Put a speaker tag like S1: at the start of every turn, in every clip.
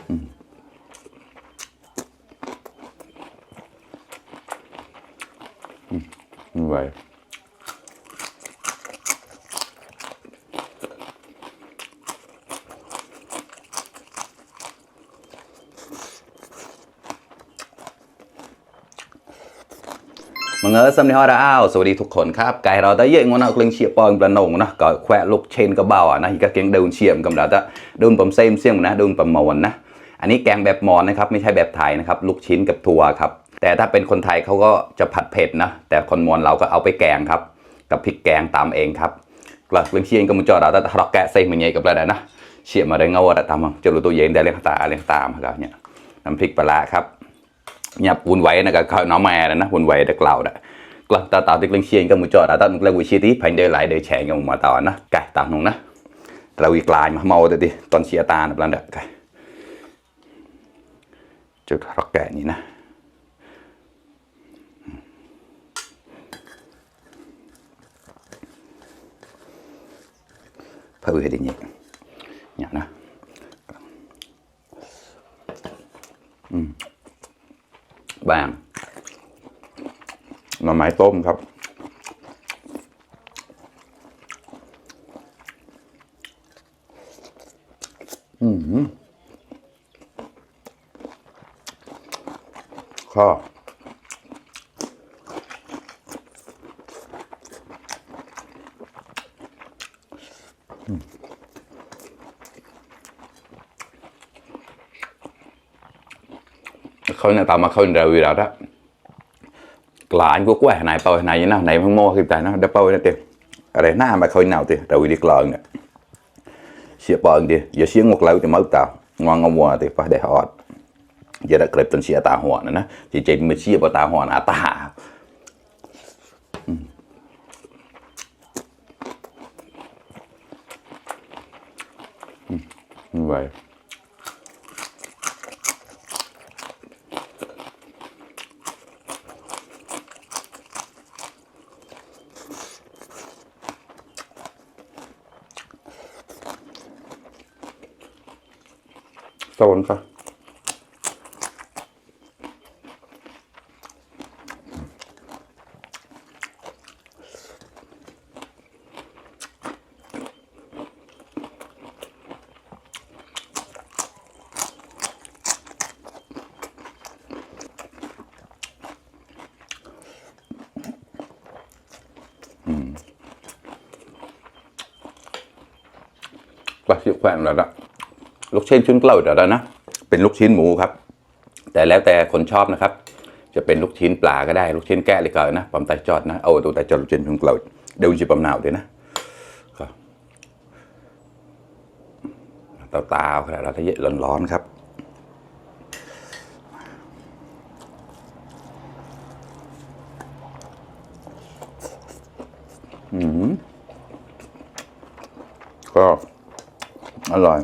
S1: như vậyมึงสำเนียงเราสวัสดีทุกคนครับไก่เราได้เยอะงอนเอาเครื่องเชียร์ปอนปลาหนงนะก็แขวะลูกเชนก็เบาอ่ะนะอีกก็เก่งเดินเชียร์กำลังจะเดินปั๊มเซมเสี่ยงนะเดินปั๊มมอนนะอันนี้แกงแบบมอนนะครับไม่ใช่แบบไทยนะครับลูกชิ้นกับถั่วครับแต่ถ้าเป็นคนไทยเขาก็จะผัดเผ็ดนะแต่คนมอนเราก็เอาไปแกงครับกับพริกแกงตามเองครับกลับเครื่องเชียร์ก็มุจจอเราแต่เราแกะใส่มันใหญ่กับอะไรนะเชียร์มาได้เงาอะไรตามจะรู้ตัวเย็นได้เลี้ยงตามครับเนี่ยน้ำพริกปลาครับเนี่ยวุ่นไว้นะก็น้องแม่นะวุ่นไว้แต่กล่าวนะกลับตาติดเครื่องเชียร์ก็มุจจอเราแต่เรื่องวิชีที่พันเดือดไหลเดือดแฉงกันมาต่อนะไก่ตามนงนะเราอีกลายมาเมาดิตอนเชียร์ตาแบบนั้นไก่จุดรักแกะนี่นะเพื่อให้ดีเนี่ยนะบางหน่อไม้ต้มครับข้อเขาเนี่ยตามมาเขาเร็วอยู่แล้วละกลายพวกแหวนไหนเป่าไหนนะไหนพังโม่คือแต่นะเดี๋ยวเป่าเนี่ยเต็มอะไรหน้ามาเขาหนาวเต็มเร็วดีกลางเนี่ยเสียปอนดิอย่าเสียงงกแล้วจะมาตางงงัวเต็มไปได้ฮอดอย่าได้เกิดจนเสียตาหัวนะจีเจมันเสียปตาหัวนะตาไว้โซนค่ะปลาชิแขวนแล้วละลูกชิ้นชุนเกล้าเดี๋ยวนะเป็นลูกชิ้นหมูครับแต่แล้วแต่คนชอบนะครับจะเป็นลูกชิ้นปลาก็ได้ลูกชิ้นแกะเลยก็นะปั๊มไตจอดนะเอาตัวไตจอดลูกชิ้นชุนเกล้าเดี๋ยวจะปั๊มหนาวด้วยนะเตาขนาดเราถ้าเยอะร้อนๆครับก็อร่อย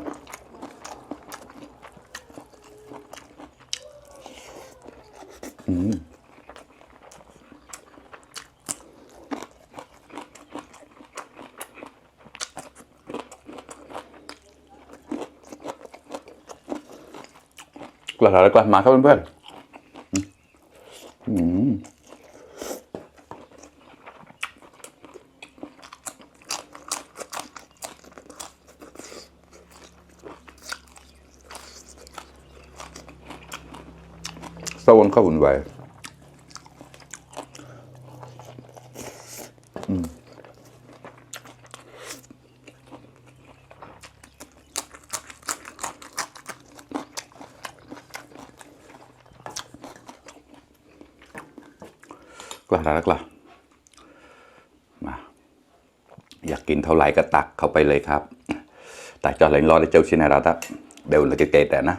S1: กลับมาครับเพื่อนสวรรค์ข้าวอุ่นไว้กล้ามาอยากกินเท่าไหร่ก็ตักเข้าไปเลยครับแต่จอดเลยรอได้เจ้าชินาราตะเดี๋ยวเราจะเกตแต่นะ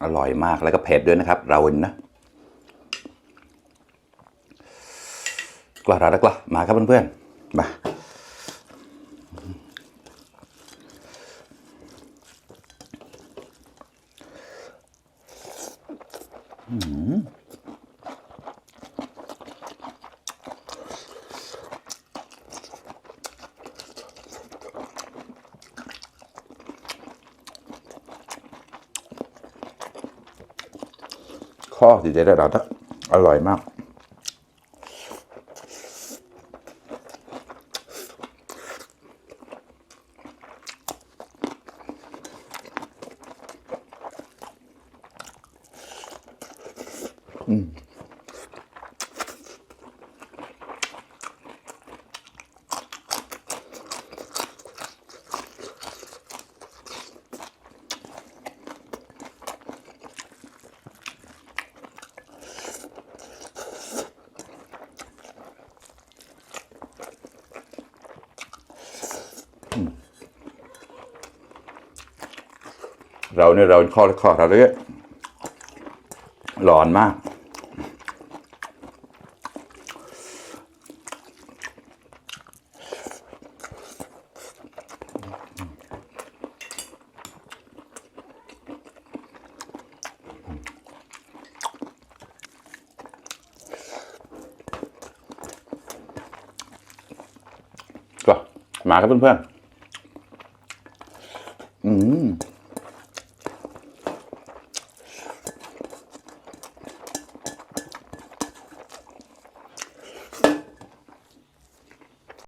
S1: อร่อยมากแล้วก็เผ็ดด้วยนะครับเรานะกล้ามาครับเพื่อนๆมา ข้อที่จะได้เราถ้าอร่อยมากเราเนี่ยเราข้อเราเลยร้อนมากก็มาครับเพื่อนๆ